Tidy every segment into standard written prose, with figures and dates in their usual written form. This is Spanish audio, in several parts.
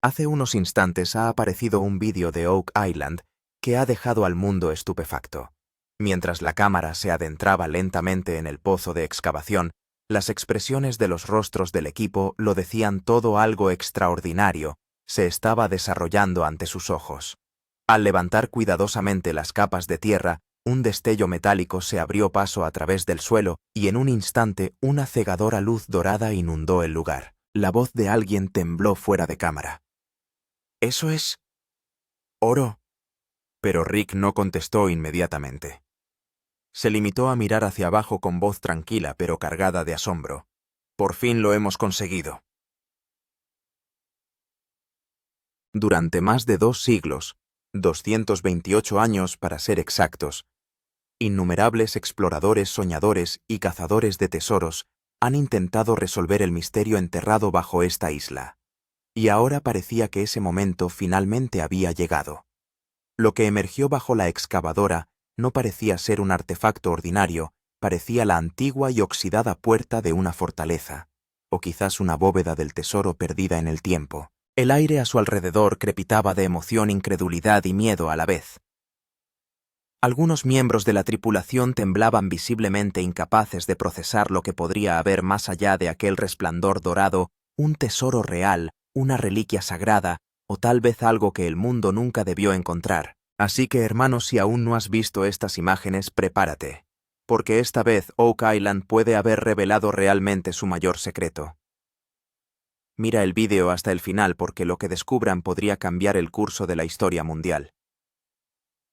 Hace unos instantes ha aparecido un vídeo de Oak Island que ha dejado al mundo estupefacto. Mientras la cámara se adentraba lentamente en el pozo de excavación, las expresiones de los rostros del equipo lo decían todo. Algo extraordinario se estaba desarrollando ante sus ojos. Al levantar cuidadosamente las capas de tierra, un destello metálico se abrió paso a través del suelo y en un instante una cegadora luz dorada inundó el lugar. La voz de alguien tembló fuera de cámara. «¿Eso es oro?» Pero Rick no contestó inmediatamente. Se limitó a mirar hacia abajo con voz tranquila pero cargada de asombro. «Por fin lo hemos conseguido». Durante más de 2 siglos, 228 años para ser exactos, innumerables exploradores, soñadores y cazadores de tesoros han intentado resolver el misterio enterrado bajo esta isla. Y ahora parecía que ese momento finalmente había llegado. Lo que emergió bajo la excavadora no parecía ser un artefacto ordinario, parecía la antigua y oxidada puerta de una fortaleza, o quizás una bóveda del tesoro perdida en el tiempo. El aire a su alrededor crepitaba de emoción, incredulidad y miedo a la vez. Algunos miembros de la tripulación temblaban visiblemente, incapaces de procesar lo que podría haber más allá de aquel resplandor dorado, un tesoro real, una reliquia sagrada, o tal vez algo que el mundo nunca debió encontrar. Así que, hermanos, si aún no has visto estas imágenes, prepárate, porque esta vez Oak Island puede haber revelado realmente su mayor secreto. Mira el vídeo hasta el final porque lo que descubran podría cambiar el curso de la historia mundial.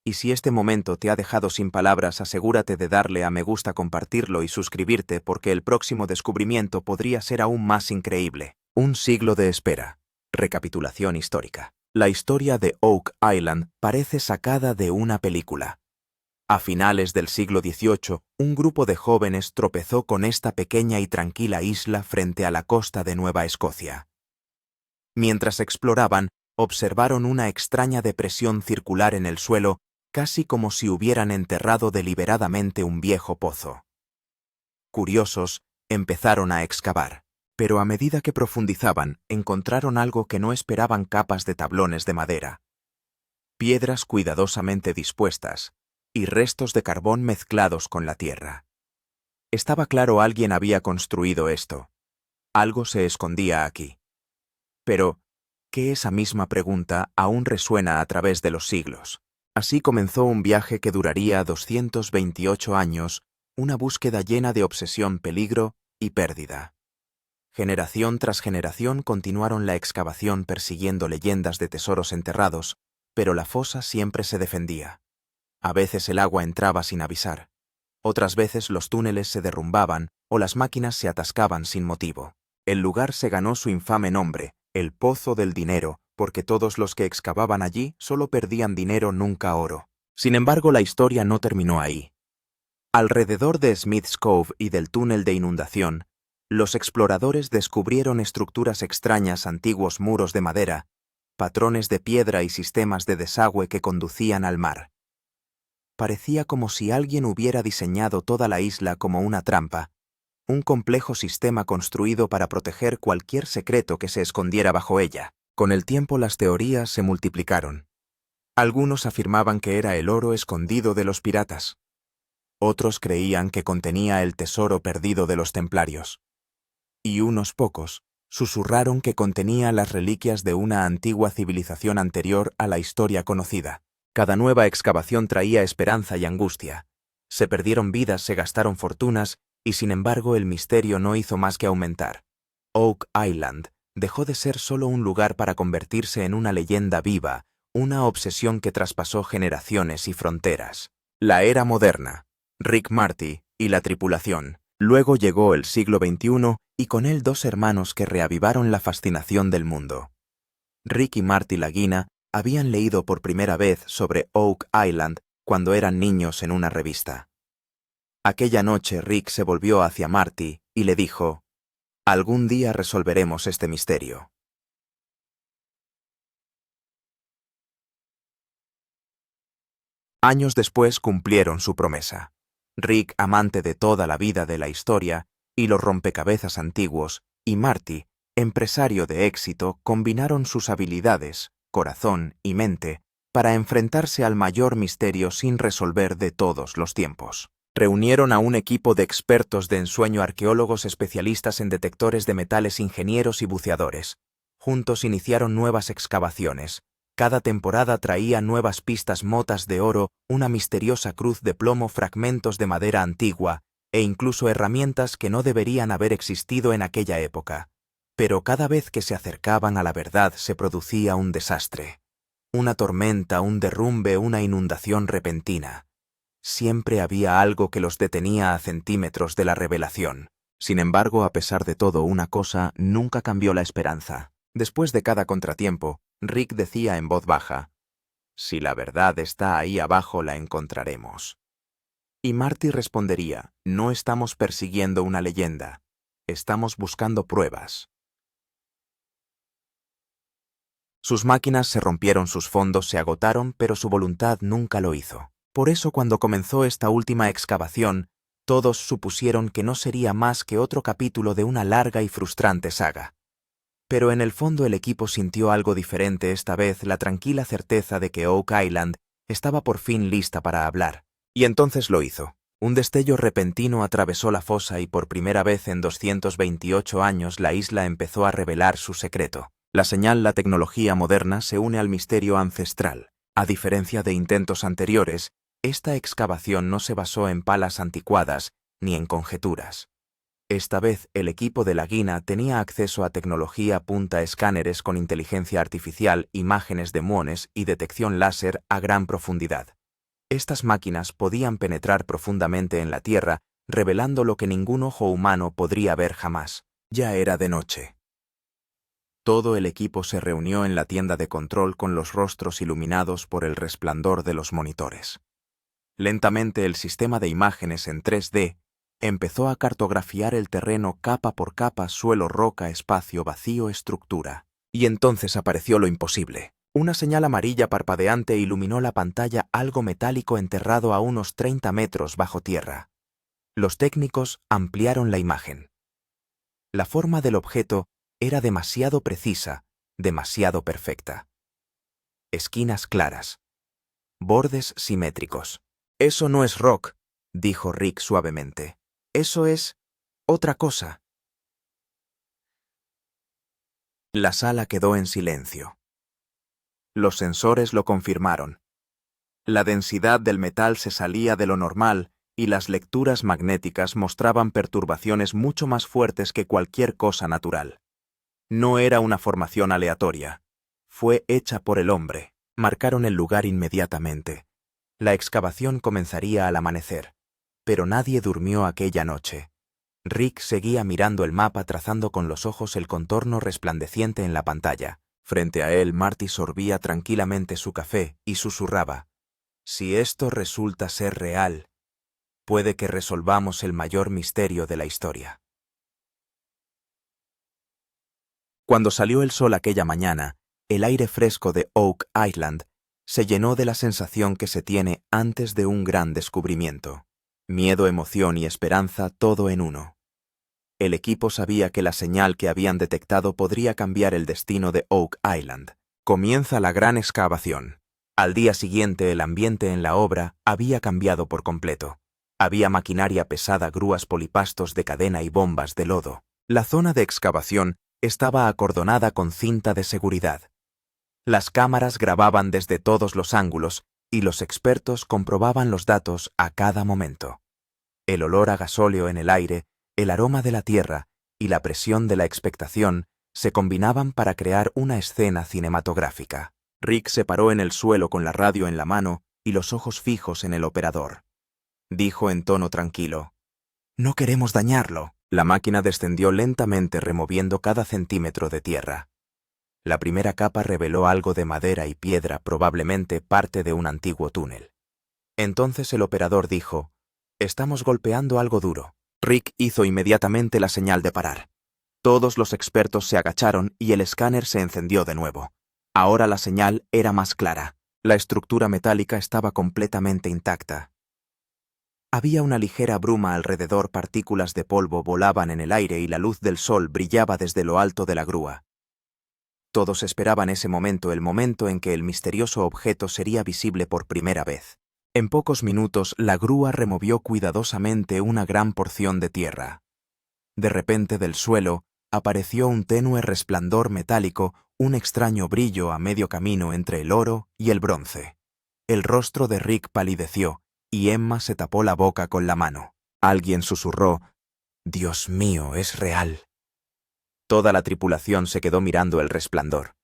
Y si este momento te ha dejado sin palabras, asegúrate de darle a me gusta, compartirlo y suscribirte porque el próximo descubrimiento podría ser aún más increíble. Un siglo de espera. Recapitulación histórica. La historia de Oak Island parece sacada de una película. A finales del siglo XVIII, un grupo de jóvenes tropezó con esta pequeña y tranquila isla frente a la costa de Nueva Escocia. Mientras exploraban, observaron una extraña depresión circular en el suelo, casi como si hubieran enterrado deliberadamente un viejo pozo. Curiosos, empezaron a excavar, pero a medida que profundizaban, encontraron algo que no esperaban: capas de tablones de madera, piedras cuidadosamente dispuestas y restos de carbón mezclados con la tierra. Estaba claro, alguien había construido esto. Algo se escondía aquí. Pero, ¿qué? Esa misma pregunta aún resuena a través de los siglos. Así comenzó un viaje que duraría 228 años, una búsqueda llena de obsesión, peligro y pérdida. Generación tras generación continuaron la excavación persiguiendo leyendas de tesoros enterrados, pero la fosa siempre se defendía. A veces el agua entraba sin avisar. Otras veces los túneles se derrumbaban o las máquinas se atascaban sin motivo. El lugar se ganó su infame nombre, el Pozo del Dinero, porque todos los que excavaban allí solo perdían dinero, nunca oro. Sin embargo, la historia no terminó ahí. Alrededor de Smith's Cove y del túnel de inundación, los exploradores descubrieron estructuras extrañas, antiguos muros de madera, patrones de piedra y sistemas de desagüe que conducían al mar. Parecía como si alguien hubiera diseñado toda la isla como una trampa, un complejo sistema construido para proteger cualquier secreto que se escondiera bajo ella. Con el tiempo las teorías se multiplicaron. Algunos afirmaban que era el oro escondido de los piratas. Otros creían que contenía el tesoro perdido de los templarios. Y unos pocos susurraron que contenía las reliquias de una antigua civilización anterior a la historia conocida. Cada nueva excavación traía esperanza y angustia. Se perdieron vidas, se gastaron fortunas, y sin embargo el misterio no hizo más que aumentar. Oak Island dejó de ser solo un lugar para convertirse en una leyenda viva, una obsesión que traspasó generaciones y fronteras. La era moderna, Rick Marty y la tripulación. Luego llegó el siglo XXI y con él 2 hermanos que reavivaron la fascinación del mundo. Rick y Marty Lagina habían leído por primera vez sobre Oak Island cuando eran niños en una revista. Aquella noche Rick se volvió hacia Marty y le dijo: «Algún día resolveremos este misterio». Años después cumplieron su promesa. Rick, amante de toda la vida de la historia y los rompecabezas antiguos, y Marty, empresario de éxito, combinaron sus habilidades, corazón y mente para enfrentarse al mayor misterio sin resolver de todos los tiempos. Reunieron a un equipo de expertos de ensueño, arqueólogos especialistas en detectores de metales, ingenieros y buceadores. Juntos iniciaron nuevas excavaciones. Cada temporada traía nuevas pistas: motas de oro, una misteriosa cruz de plomo, fragmentos de madera antigua e incluso herramientas que no deberían haber existido en aquella época. Pero cada vez que se acercaban a la verdad se producía un desastre. Una tormenta, un derrumbe, una inundación repentina. Siempre había algo que los detenía a centímetros de la revelación. Sin embargo, a pesar de todo, una cosa nunca cambió: la esperanza. Después de cada contratiempo, Rick decía en voz baja: «Si la verdad está ahí abajo, la encontraremos». Y Marty respondería: «No estamos persiguiendo una leyenda, estamos buscando pruebas». Sus máquinas se rompieron, sus fondos se agotaron, pero su voluntad nunca lo hizo. Por eso, cuando comenzó esta última excavación, todos supusieron que no sería más que otro capítulo de una larga y frustrante saga. Pero en el fondo el equipo sintió algo diferente esta vez: la tranquila certeza de que Oak Island estaba por fin lista para hablar. Y entonces lo hizo. Un destello repentino atravesó la fosa y por primera vez en 228 años la isla empezó a revelar su secreto. La señal, la tecnología moderna, se une al misterio ancestral. A diferencia de intentos anteriores, esta excavación no se basó en palas anticuadas ni en conjeturas. Esta vez el equipo de la Guina tenía acceso a tecnología punta: escáneres con inteligencia artificial, imágenes de muones y detección láser a gran profundidad. Estas máquinas podían penetrar profundamente en la Tierra, revelando lo que ningún ojo humano podría ver jamás. Ya era de noche. Todo el equipo se reunió en la tienda de control con los rostros iluminados por el resplandor de los monitores. Lentamente el sistema de imágenes en 3D empezó a cartografiar el terreno capa por capa: suelo, roca, espacio, vacío, estructura. Y entonces apareció lo imposible. Una señal amarilla parpadeante iluminó la pantalla: algo metálico enterrado a unos 30 metros bajo tierra. Los técnicos ampliaron la imagen. La forma del objeto era demasiado precisa, demasiado perfecta. Esquinas claras. Bordes simétricos. «Eso no es rock», dijo Rick suavemente. «Eso es otra cosa». La sala quedó en silencio. Los sensores lo confirmaron. La densidad del metal se salía de lo normal y las lecturas magnéticas mostraban perturbaciones mucho más fuertes que cualquier cosa natural. No era una formación aleatoria. Fue hecha por el hombre. Marcaron el lugar inmediatamente. La excavación comenzaría al amanecer, pero nadie durmió aquella noche. Rick seguía mirando el mapa, trazando con los ojos el contorno resplandeciente en la pantalla. Frente a él, Marty sorbía tranquilamente su café y susurraba: «Si esto resulta ser real, puede que resolvamos el mayor misterio de la historia». Cuando salió el sol aquella mañana, el aire fresco de Oak Island se llenó de la sensación que se tiene antes de un gran descubrimiento. Miedo, emoción y esperanza, todo en uno. El equipo sabía que la señal que habían detectado podría cambiar el destino de Oak Island. Comienza la gran excavación. Al día siguiente el ambiente en la obra había cambiado por completo. Había maquinaria pesada, grúas, polipastos de cadena y bombas de lodo. La zona de excavación estaba acordonada con cinta de seguridad. Las cámaras grababan desde todos los ángulos y los expertos comprobaban los datos a cada momento. El olor a gasóleo en el aire, el aroma de la tierra y la presión de la expectación se combinaban para crear una escena cinematográfica. Rick se paró en el suelo con la radio en la mano y los ojos fijos en el operador. Dijo en tono tranquilo: «No queremos dañarlo». La máquina descendió lentamente, removiendo cada centímetro de tierra. La primera capa reveló algo de madera y piedra, probablemente parte de un antiguo túnel. Entonces el operador dijo: «Estamos golpeando algo duro». Rick hizo inmediatamente la señal de parar. Todos los expertos se agacharon y el escáner se encendió de nuevo. Ahora la señal era más clara. La estructura metálica estaba completamente intacta. Había una ligera bruma alrededor, partículas de polvo volaban en el aire y la luz del sol brillaba desde lo alto de la grúa. Todos esperaban ese momento, el momento en que el misterioso objeto sería visible por primera vez. En pocos minutos, la grúa removió cuidadosamente una gran porción de tierra. De repente, del suelo, apareció un tenue resplandor metálico, un extraño brillo a medio camino entre el oro y el bronce. El rostro de Rick palideció, y Emma se tapó la boca con la mano. Alguien susurró: «Dios mío, es real». Toda la tripulación se quedó mirando el resplandor.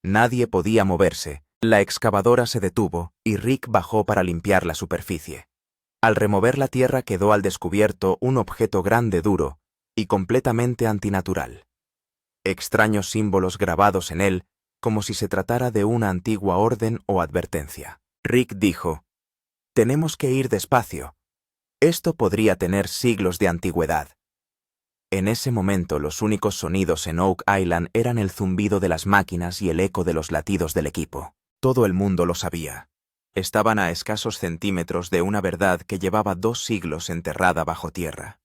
Nadie podía moverse. La excavadora se detuvo y Rick bajó para limpiar la superficie. Al remover la tierra quedó al descubierto un objeto grande, duro y completamente antinatural. Extraños símbolos grabados en él, como si se tratara de una antigua orden o advertencia. Rick dijo: «Tenemos que ir despacio. Esto podría tener siglos de antigüedad». En ese momento los únicos sonidos en Oak Island eran el zumbido de las máquinas y el eco de los latidos del equipo. Todo el mundo lo sabía. Estaban a escasos centímetros de una verdad que llevaba 2 siglos enterrada bajo tierra.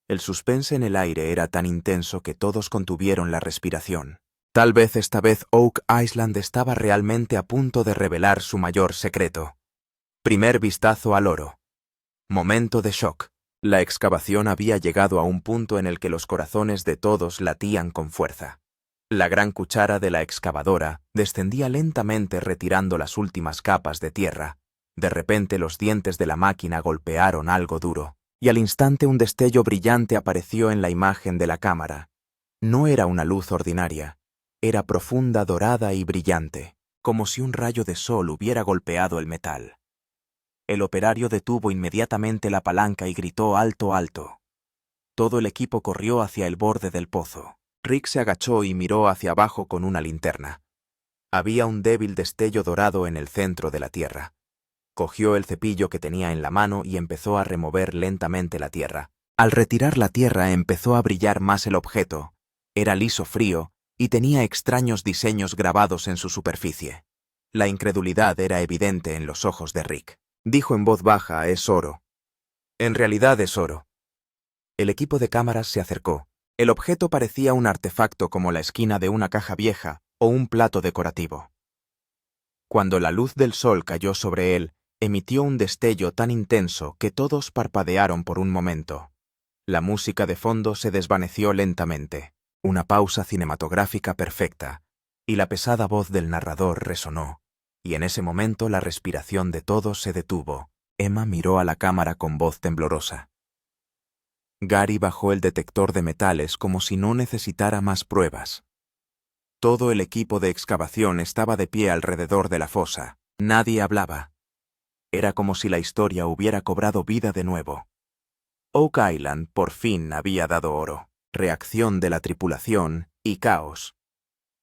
El suspense en el aire era tan intenso que todos contuvieron la respiración. Tal vez esta vez Oak Island estaba realmente a punto de revelar su mayor secreto. Primer vistazo al oro. Momento de shock. La excavación había llegado a un punto en el que los corazones de todos latían con fuerza. La gran cuchara de la excavadora descendía lentamente retirando las últimas capas de tierra. De repente los dientes de la máquina golpearon algo duro, y al instante un destello brillante apareció en la imagen de la cámara. No era una luz ordinaria, era profunda, dorada y brillante, como si un rayo de sol hubiera golpeado el metal. El operario detuvo inmediatamente la palanca y gritó alto, alto. Todo el equipo corrió hacia el borde del pozo. Rick se agachó y miró hacia abajo con una linterna. Había un débil destello dorado en el centro de la tierra. Cogió el cepillo que tenía en la mano y empezó a remover lentamente la tierra. Al retirar la tierra empezó a brillar más el objeto. Era liso, frío, y tenía extraños diseños grabados en su superficie. La incredulidad era evidente en los ojos de Rick. Dijo en voz baja: «Es oro». En realidad es oro. El equipo de cámaras se acercó. El objeto parecía un artefacto como la esquina de una caja vieja o un plato decorativo. Cuando la luz del sol cayó sobre él, emitió un destello tan intenso que todos parpadearon por un momento. La música de fondo se desvaneció lentamente, una pausa cinematográfica perfecta, y la pesada voz del narrador resonó. Y en ese momento la respiración de todos se detuvo. Emma miró a la cámara con voz temblorosa. Gary bajó el detector de metales como si no necesitara más pruebas. Todo el equipo de excavación estaba de pie alrededor de la fosa. Nadie hablaba. Era como si la historia hubiera cobrado vida de nuevo. Oak Island por fin había dado oro. Reacción de la tripulación y caos.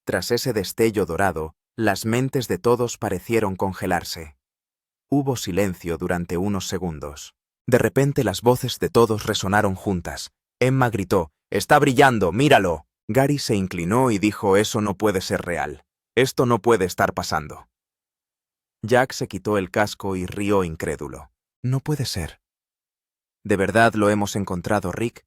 Tras ese destello dorado, las mentes de todos parecieron congelarse. Hubo silencio durante unos segundos. De repente las voces de todos resonaron juntas. Emma gritó: «¡Está brillando! ¡Míralo!». Gary se inclinó y dijo: «Eso no puede ser real. Esto no puede estar pasando». Jack se quitó el casco y rió incrédulo. «No puede ser». «¿De verdad lo hemos encontrado, Rick?».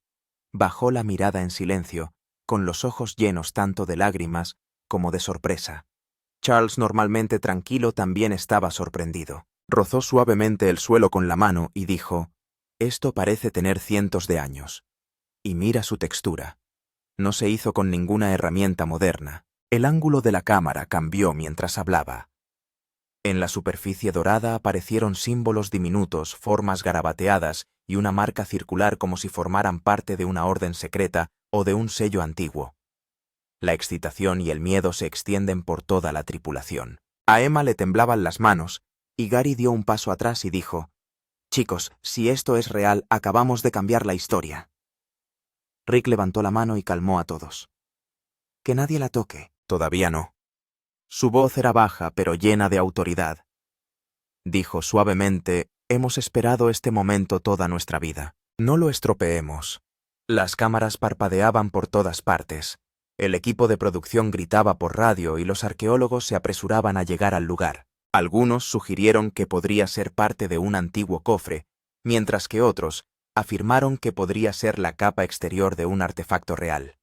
Bajó la mirada en silencio, con los ojos llenos tanto de lágrimas como de sorpresa. Charles, normalmente tranquilo, también estaba sorprendido. Rozó suavemente el suelo con la mano y dijo: «Esto parece tener cientos de años. Y mira su textura. No se hizo con ninguna herramienta moderna». El ángulo de la cámara cambió mientras hablaba. En la superficie dorada aparecieron símbolos diminutos, formas garabateadas y una marca circular como si formaran parte de una orden secreta o de un sello antiguo. La excitación y el miedo se extienden por toda la tripulación. A Emma le temblaban las manos, y Gary dio un paso atrás y dijo: «Chicos, si esto es real, acabamos de cambiar la historia». Rick levantó la mano y calmó a todos. «Que nadie la toque». «Todavía no». Su voz era baja pero llena de autoridad. Dijo suavemente: «Hemos esperado este momento toda nuestra vida. No lo estropeemos». Las cámaras parpadeaban por todas partes. El equipo de producción gritaba por radio y los arqueólogos se apresuraban a llegar al lugar. Algunos sugirieron que podría ser parte de un antiguo cofre, mientras que otros afirmaron que podría ser la capa exterior de un artefacto real.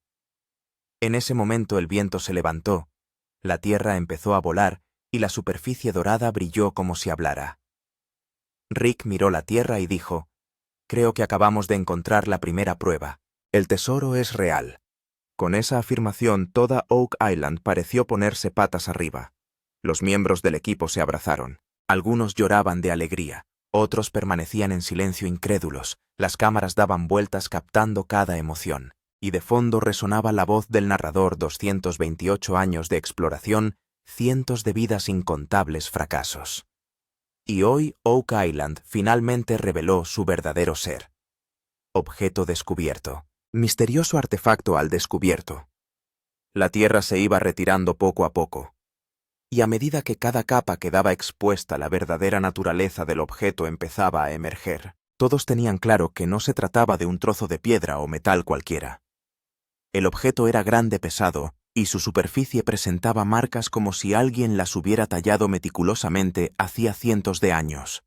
En ese momento el viento se levantó, la tierra empezó a volar y la superficie dorada brilló como si hablara. Rick miró la tierra y dijo: «Creo que acabamos de encontrar la primera prueba. El tesoro es real». Con esa afirmación, toda Oak Island pareció ponerse patas arriba. Los miembros del equipo se abrazaron. Algunos lloraban de alegría, otros permanecían en silencio incrédulos. Las cámaras daban vueltas captando cada emoción, y de fondo resonaba la voz del narrador: 228 años de exploración, cientos de vidas, incontables fracasos. Y hoy Oak Island finalmente reveló su verdadero ser. Objeto descubierto. Misterioso artefacto al descubierto. La Tierra se iba retirando poco a poco, y a medida que cada capa quedaba expuesta, la verdadera naturaleza del objeto empezaba a emerger. Todos tenían claro que no se trataba de un trozo de piedra o metal cualquiera. El objeto era grande, pesado, y su superficie presentaba marcas como si alguien las hubiera tallado meticulosamente hacía cientos de años.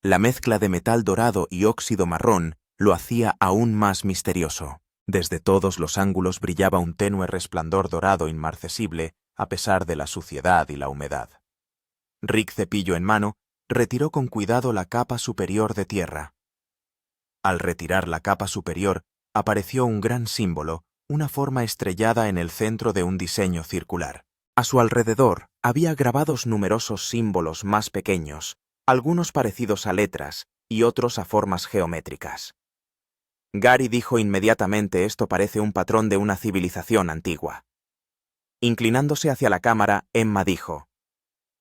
La mezcla de metal dorado y óxido marrón lo hacía aún más misterioso. Desde todos los ángulos brillaba un tenue resplandor dorado inmarcesible, a pesar de la suciedad y la humedad. Rick, cepillo en mano, retiró con cuidado la capa superior de tierra. Al retirar la capa superior, apareció un gran símbolo, una forma estrellada en el centro de un diseño circular. A su alrededor había grabados numerosos símbolos más pequeños, algunos parecidos a letras y otros a formas geométricas. Gary dijo inmediatamente: «Esto parece un patrón de una civilización antigua». Inclinándose hacia la cámara, Emma dijo: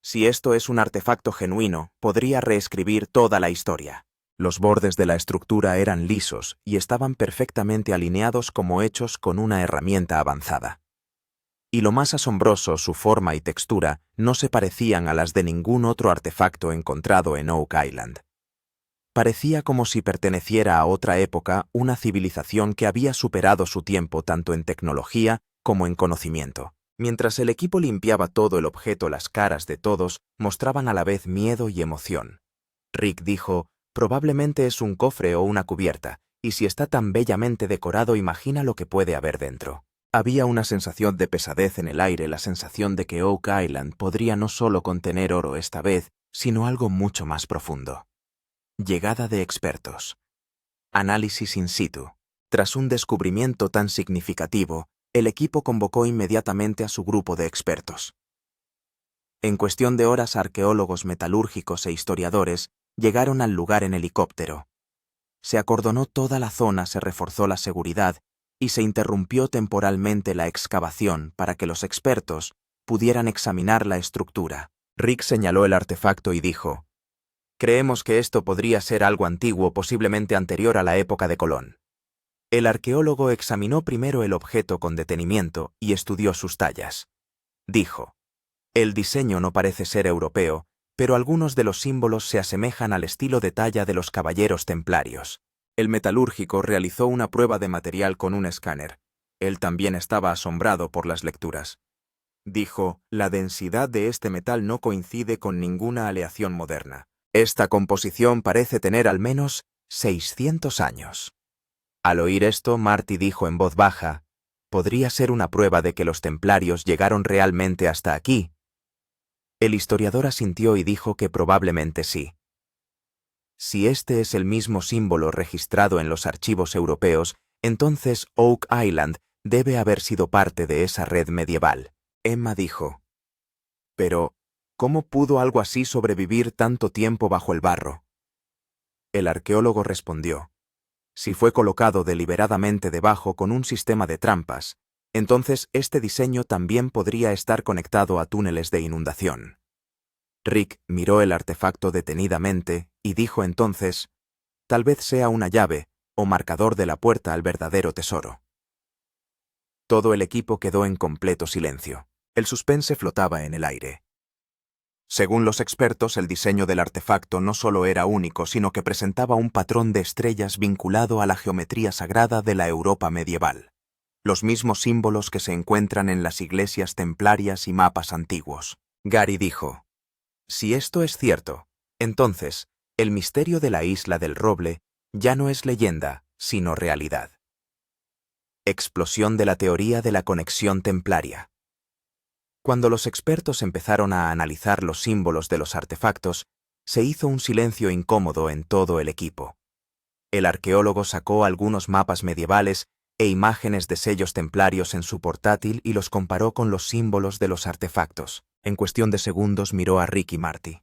«Si esto es un artefacto genuino, podría reescribir toda la historia». Los bordes de la estructura eran lisos y estaban perfectamente alineados, como hechos con una herramienta avanzada. Y lo más asombroso, su forma y textura no se parecían a las de ningún otro artefacto encontrado en Oak Island. Parecía como si perteneciera a otra época, una civilización que había superado su tiempo tanto en tecnología como en conocimiento. Mientras el equipo limpiaba todo el objeto, las caras de todos mostraban a la vez miedo y emoción. Rick dijo: «Probablemente es un cofre o una cubierta, y si está tan bellamente decorado, imagina lo que puede haber dentro». Había una sensación de pesadez en el aire, la sensación de que Oak Island podría no solo contener oro esta vez, sino algo mucho más profundo. Llegada de expertos. Análisis in situ. Tras un descubrimiento tan significativo, el equipo convocó inmediatamente a su grupo de expertos. En cuestión de horas, arqueólogos, metalúrgicos e historiadores llegaron al lugar en helicóptero. Se acordonó toda la zona, se reforzó la seguridad y se interrumpió temporalmente la excavación para que los expertos pudieran examinar la estructura. Rick señaló el artefacto y dijo: «Creemos que esto podría ser algo antiguo, posiblemente anterior a la época de Colón». El arqueólogo examinó primero el objeto con detenimiento y estudió sus tallas. Dijo: «El diseño no parece ser europeo, pero algunos de los símbolos se asemejan al estilo de talla de los caballeros templarios». El metalúrgico realizó una prueba de material con un escáner. Él también estaba asombrado por las lecturas. Dijo: «La densidad de este metal no coincide con ninguna aleación moderna. Esta composición parece tener al menos 600 años». Al oír esto, Marty dijo en voz baja: «Podría ser una prueba de que los templarios llegaron realmente hasta aquí». El historiador asintió y dijo que probablemente sí. Si este es el mismo símbolo registrado en los archivos europeos, entonces Oak Island debe haber sido parte de esa red medieval. Emma dijo: «Pero, ¿cómo pudo algo así sobrevivir tanto tiempo bajo el barro?». El arqueólogo respondió: «Si fue colocado deliberadamente debajo con un sistema de trampas, entonces este diseño también podría estar conectado a túneles de inundación». Rick miró el artefacto detenidamente y dijo entonces: «Tal vez sea una llave o marcador de la puerta al verdadero tesoro». Todo el equipo quedó en completo silencio. El suspense flotaba en el aire. Según los expertos, el diseño del artefacto no solo era único, sino que presentaba un patrón de estrellas vinculado a la geometría sagrada de la Europa medieval. Los mismos símbolos que se encuentran en las iglesias templarias y mapas antiguos. Gary dijo: «Si esto es cierto, entonces, El misterio de la isla del roble ya no es leyenda, sino realidad. Explosión de la teoría de la conexión templaria. Cuando los expertos empezaron a analizar los símbolos de los artefactos, se hizo un silencio incómodo en todo el equipo. El arqueólogo sacó algunos mapas medievales e imágenes de sellos templarios en su portátil y los comparó con los símbolos de los artefactos. En cuestión de segundos miró a Rick y Marty.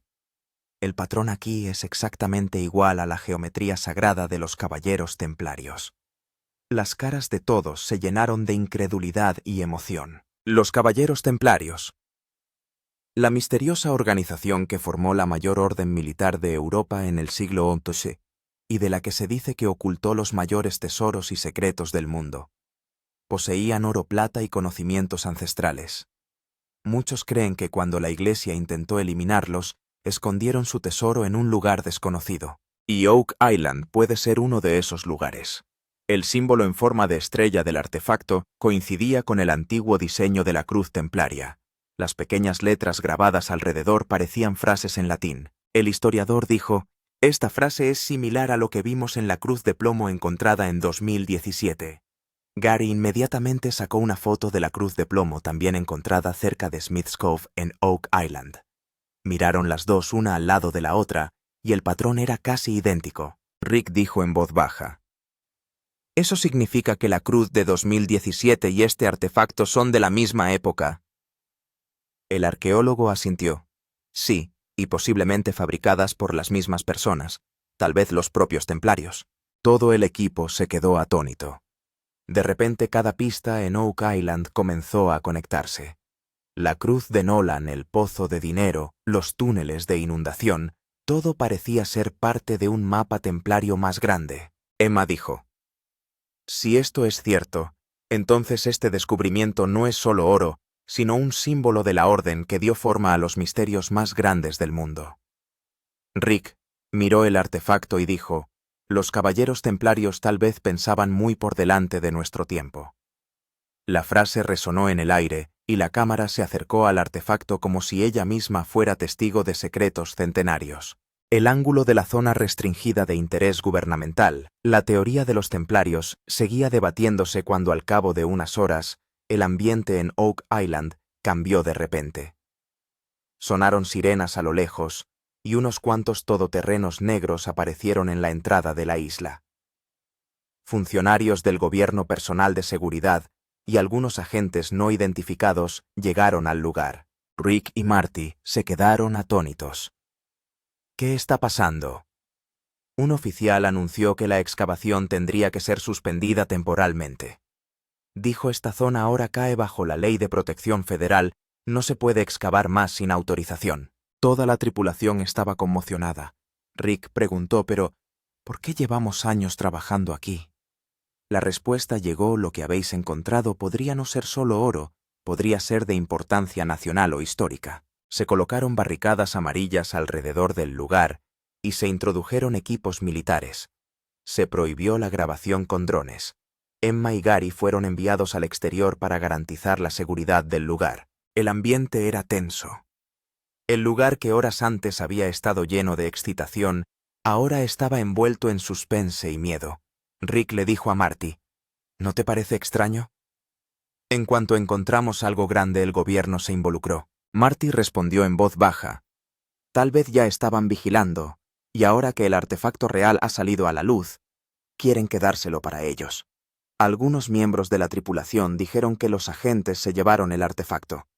El patrón aquí es exactamente igual a la geometría sagrada de los caballeros templarios. Las caras de todos se llenaron de incredulidad y emoción. Los caballeros templarios. La misteriosa organización que formó la mayor orden militar de Europa en el siglo XI y de la que se dice que ocultó los mayores tesoros y secretos del mundo. Poseían oro, plata y conocimientos ancestrales. Muchos creen que cuando la Iglesia intentó eliminarlos, escondieron su tesoro en un lugar desconocido. Y Oak Island puede ser uno de esos lugares. El símbolo en forma de estrella del artefacto coincidía con el antiguo diseño de la cruz templaria. Las pequeñas letras grabadas alrededor parecían frases en latín. El historiador dijo: «Esta frase es similar a lo que vimos en la cruz de plomo encontrada en 2017». Gary inmediatamente sacó una foto de la cruz de plomo también encontrada cerca de Smith's Cove en Oak Island. Miraron las dos una al lado de la otra, y el patrón era casi idéntico. Rick dijo en voz baja: «¿Eso significa que la cruz de 2017 y este artefacto son de la misma época?» El arqueólogo asintió. Sí, y posiblemente fabricadas por las mismas personas, tal vez los propios templarios. Todo el equipo se quedó atónito. De repente cada pista en Oak Island comenzó a conectarse. La cruz de Nolan, el pozo de dinero, los túneles de inundación, todo parecía ser parte de un mapa templario más grande. Emma dijo: «Si esto es cierto, entonces este descubrimiento no es solo oro, sino un símbolo de la orden que dio forma a los misterios más grandes del mundo». Rick miró el artefacto y dijo: «Los caballeros templarios tal vez pensaban muy por delante de nuestro tiempo». La frase resonó en el aire y la cámara se acercó al artefacto como si ella misma fuera testigo de secretos centenarios. El ángulo de la zona restringida de interés gubernamental, la teoría de los templarios, seguía debatiéndose cuando al cabo de unas horas, el ambiente en Oak Island cambió de repente. Sonaron sirenas a lo lejos, y unos cuantos todoterrenos negros aparecieron en la entrada de la isla. Funcionarios del gobierno personal de seguridad y algunos agentes no identificados llegaron al lugar. Rick y Marty se quedaron atónitos. ¿Qué está pasando? Un oficial anunció que la excavación tendría que ser suspendida temporalmente. Dijo: «Esta zona ahora cae bajo la ley de protección federal, no se puede excavar más sin autorización». Toda la tripulación estaba conmocionada. Rick preguntó: «Pero, ¿por qué llevamos años trabajando aquí?» La respuesta llegó: «Lo que habéis encontrado podría no ser solo oro, podría ser de importancia nacional o histórica». Se colocaron barricadas amarillas alrededor del lugar y se introdujeron equipos militares. Se prohibió la grabación con drones. Emma y Gary fueron enviados al exterior para garantizar la seguridad del lugar. El ambiente era tenso. El lugar que horas antes había estado lleno de excitación, ahora estaba envuelto en suspense y miedo. Rick le dijo a Marty: «¿No te parece extraño?» En cuanto encontramos algo grande, el gobierno se involucró. Marty respondió en voz baja: «Tal vez ya estaban vigilando, y ahora que el artefacto real ha salido a la luz, quieren quedárselo para ellos». Algunos miembros de la tripulación dijeron que los agentes se llevaron el artefacto.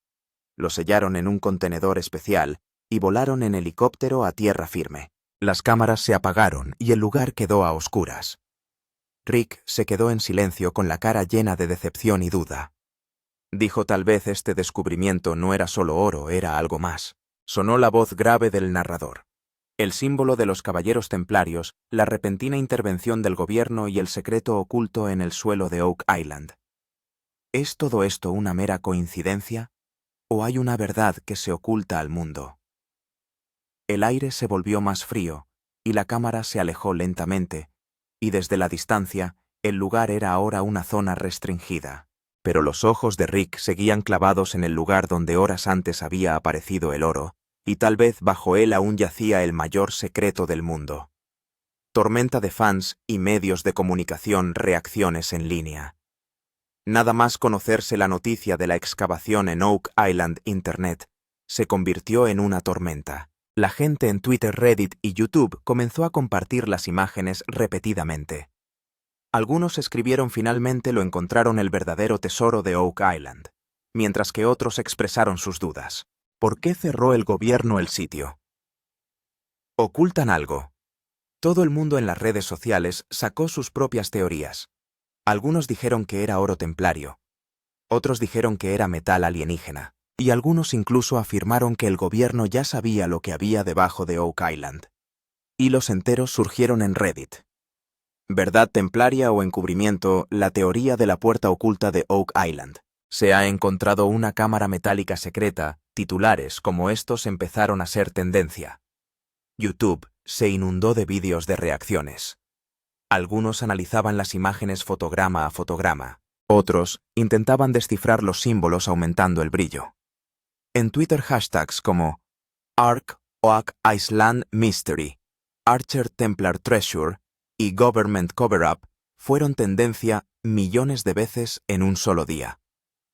Lo sellaron en un contenedor especial y volaron en helicóptero a tierra firme. Las cámaras se apagaron y el lugar quedó a oscuras. Rick se quedó en silencio con la cara llena de decepción y duda. Dijo: «Tal vez este descubrimiento no era solo oro, era algo más». Sonó la voz grave del narrador. El símbolo de los caballeros templarios, la repentina intervención del gobierno y el secreto oculto en el suelo de Oak Island. ¿Es todo esto una mera coincidencia? ¿O hay una verdad que se oculta al mundo? El aire se volvió más frío, y la cámara se alejó lentamente, y desde la distancia, el lugar era ahora una zona restringida. Pero los ojos de Rick seguían clavados en el lugar donde horas antes había aparecido el oro, y tal vez bajo él aún yacía el mayor secreto del mundo. Tormenta de fans y medios de comunicación, reacciones en línea. Nada más conocerse la noticia de la excavación en Oak Island, Internet se convirtió en una tormenta. La gente en Twitter, Reddit y YouTube comenzó a compartir las imágenes repetidamente. Algunos escribieron finalmente lo encontraron el verdadero tesoro de Oak Island, mientras que otros expresaron sus dudas. ¿Por qué cerró el gobierno el sitio? Ocultan algo. Todo el mundo en las redes sociales sacó sus propias teorías. Algunos dijeron que era oro templario, otros dijeron que era metal alienígena, y algunos incluso afirmaron que el gobierno ya sabía lo que había debajo de Oak Island. Hilos enteros surgieron en Reddit. ¿Verdad templaria o encubrimiento? La teoría de la puerta oculta de Oak Island. Se ha encontrado una cámara metálica secreta. Titulares como estos empezaron a ser tendencia. YouTube se inundó de vídeos de reacciones. Algunos analizaban las imágenes fotograma a fotograma. Otros intentaban descifrar los símbolos aumentando el brillo. En Twitter hashtags como Ark Oak Island Mystery, Archer Templar Treasure y Government Cover-Up fueron tendencia millones de veces en un solo día.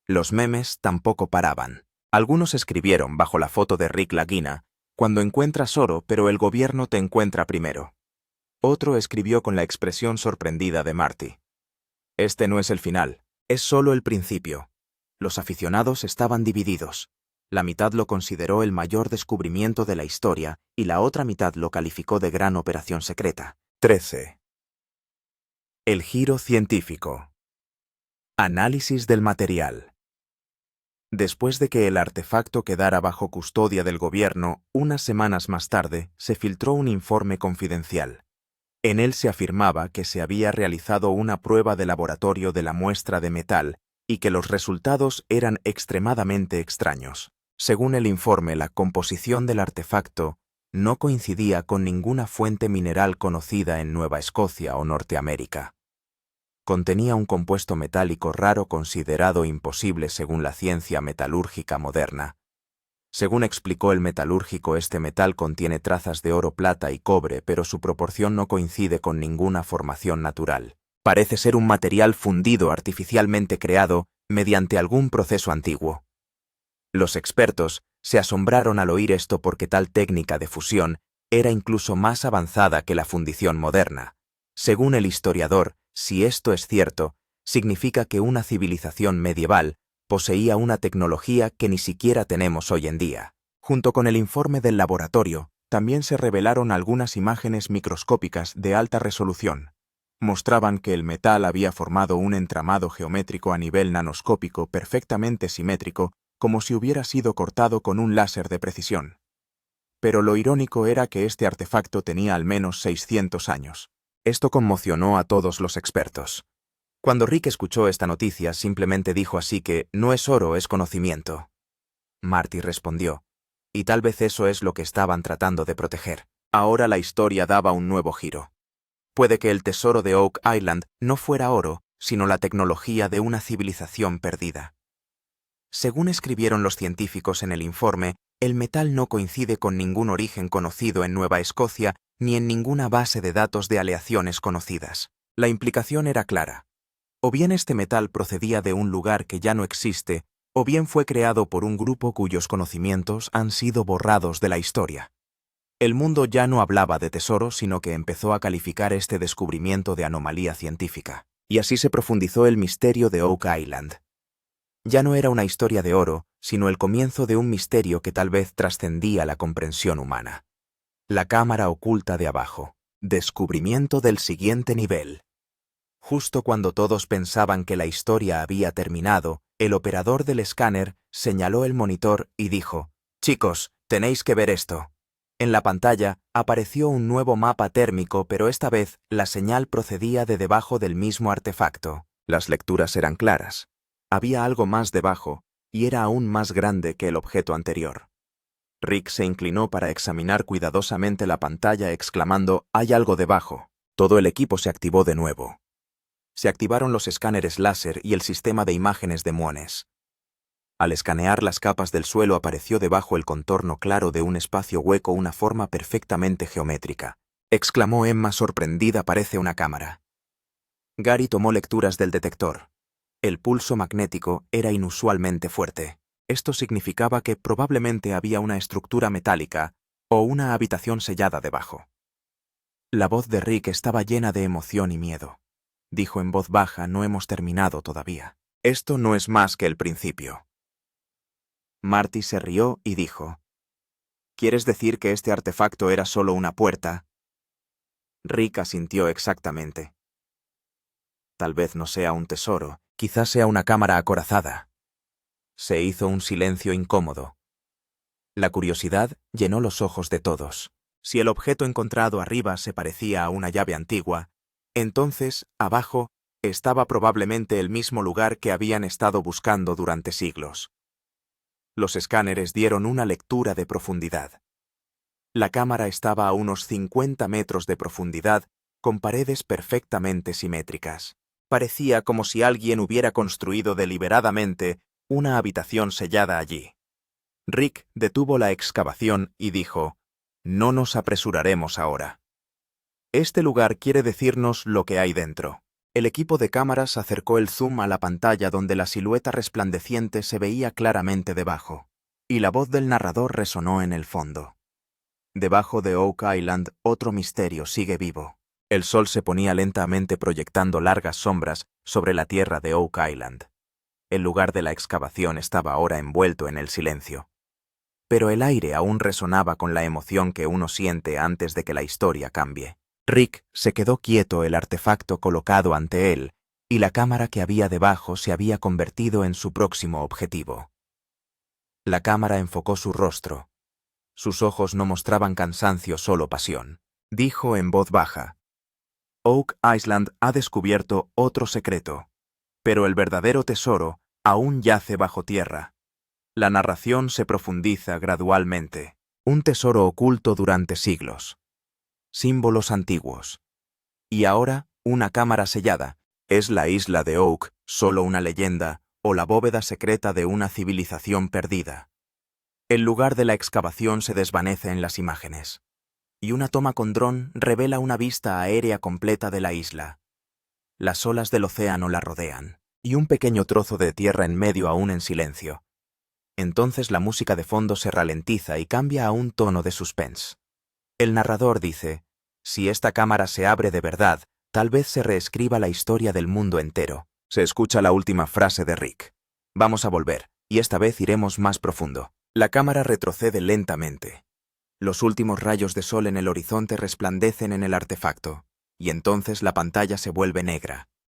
Los memes tampoco paraban. Algunos escribieron bajo la foto de Rick Lagina, cuando encuentras oro pero el gobierno te encuentra primero. Otro escribió con la expresión sorprendida de Marty. Este no es el final, es solo el principio. Los aficionados estaban divididos. La mitad lo consideró el mayor descubrimiento de la historia y la otra mitad lo calificó de gran operación secreta. 13. El giro científico. Análisis del material. Después de que el artefacto quedara bajo custodia del gobierno, unas semanas más tarde, se filtró un informe confidencial. En él se afirmaba que se había realizado una prueba de laboratorio de la muestra de metal y que los resultados eran extremadamente extraños. Según el informe, la composición del artefacto no coincidía con ninguna fuente mineral conocida en Nueva Escocia o Norteamérica. Contenía un compuesto metálico raro considerado imposible según la ciencia metalúrgica moderna. Según explicó el metalúrgico, este metal contiene trazas de oro, plata y cobre, pero su proporción no coincide con ninguna formación natural. Parece ser un material fundido artificialmente creado mediante algún proceso antiguo. Los expertos se asombraron al oír esto porque tal técnica de fusión era incluso más avanzada que la fundición moderna. Según el historiador, si esto es cierto, significa que una civilización medieval poseía una tecnología que ni siquiera tenemos hoy en día. Junto con el informe del laboratorio, también se revelaron algunas imágenes microscópicas de alta resolución. Mostraban que el metal había formado un entramado geométrico a nivel nanoscópico perfectamente simétrico, como si hubiera sido cortado con un láser de precisión. Pero lo irónico era que este artefacto tenía al menos 600 años. Esto conmocionó a todos los expertos. Cuando Rick escuchó esta noticia, simplemente dijo así que no es oro, es conocimiento. Marty respondió, y tal vez eso es lo que estaban tratando de proteger. Ahora la historia daba un nuevo giro. Puede que el tesoro de Oak Island no fuera oro, sino la tecnología de una civilización perdida. Según escribieron los científicos en el informe, el metal no coincide con ningún origen conocido en Nueva Escocia ni en ninguna base de datos de aleaciones conocidas. La implicación era clara. O bien este metal procedía de un lugar que ya no existe, o bien fue creado por un grupo cuyos conocimientos han sido borrados de la historia. El mundo ya no hablaba de tesoro, sino que empezó a calificar este descubrimiento de anomalía científica. Y así se profundizó el misterio de Oak Island. Ya no era una historia de oro, sino el comienzo de un misterio que tal vez trascendía la comprensión humana. La cámara oculta de abajo. Descubrimiento del siguiente nivel. Justo cuando todos pensaban que la historia había terminado, el operador del escáner señaló el monitor y dijo: «Chicos, tenéis que ver esto». En la pantalla apareció un nuevo mapa térmico, pero esta vez la señal procedía de debajo del mismo artefacto. Las lecturas eran claras. Había algo más debajo, y era aún más grande que el objeto anterior. Rick se inclinó para examinar cuidadosamente la pantalla, exclamando: «Hay algo debajo». Todo el equipo se activó de nuevo. Se activaron los escáneres láser y el sistema de imágenes de muones. Al escanear las capas del suelo apareció debajo el contorno claro de un espacio hueco una forma perfectamente geométrica. Exclamó Emma sorprendida, parece una cámara. Gary tomó lecturas del detector. El pulso magnético era inusualmente fuerte. Esto significaba que probablemente había una estructura metálica o una habitación sellada debajo. La voz de Rick estaba llena de emoción y miedo. Dijo en voz baja: no hemos terminado todavía. Esto no es más que el principio. Marty se rió y dijo: ¿quieres decir que este artefacto era solo una puerta? Rick asintió exactamente. Tal vez no sea un tesoro, quizás sea una cámara acorazada. Se hizo un silencio incómodo. La curiosidad llenó los ojos de todos. Si el objeto encontrado arriba se parecía a una llave antigua, entonces, abajo, estaba probablemente el mismo lugar que habían estado buscando durante siglos. Los escáneres dieron una lectura de profundidad. La cámara estaba a unos 50 metros de profundidad, con paredes perfectamente simétricas. Parecía como si alguien hubiera construido deliberadamente una habitación sellada allí. Rick detuvo la excavación y dijo: no nos apresuraremos ahora. Este lugar quiere decirnos lo que hay dentro. El equipo de cámaras acercó el zoom a la pantalla donde la silueta resplandeciente se veía claramente debajo, y la voz del narrador resonó en el fondo. Debajo de Oak Island, otro misterio sigue vivo. El sol se ponía lentamente proyectando largas sombras sobre la tierra de Oak Island. El lugar de la excavación estaba ahora envuelto en el silencio. Pero el aire aún resonaba con la emoción que uno siente antes de que la historia cambie. Rick se quedó quieto, el artefacto colocado ante él, y la cámara que había debajo se había convertido en su próximo objetivo. La cámara enfocó su rostro. Sus ojos no mostraban cansancio, solo pasión. Dijo en voz baja: Oak Island ha descubierto otro secreto, pero el verdadero tesoro aún yace bajo tierra. La narración se profundiza gradualmente. Un tesoro oculto durante siglos. Símbolos antiguos. Y ahora, una cámara sellada. ¿Es la isla de Oak solo una leyenda o la bóveda secreta de una civilización perdida? El lugar de la excavación se desvanece en las imágenes, y una toma con dron revela una vista aérea completa de la isla. Las olas del océano la rodean, y un pequeño trozo de tierra en medio aún en silencio. Entonces la música de fondo se ralentiza y cambia a un tono de suspense. El narrador dice: si esta cámara se abre de verdad, tal vez se reescriba la historia del mundo entero. Se escucha la última frase de Rick: vamos a volver, y esta vez iremos más profundo. La cámara retrocede lentamente. Los últimos rayos de sol en el horizonte resplandecen en el artefacto, y entonces la pantalla se vuelve negra.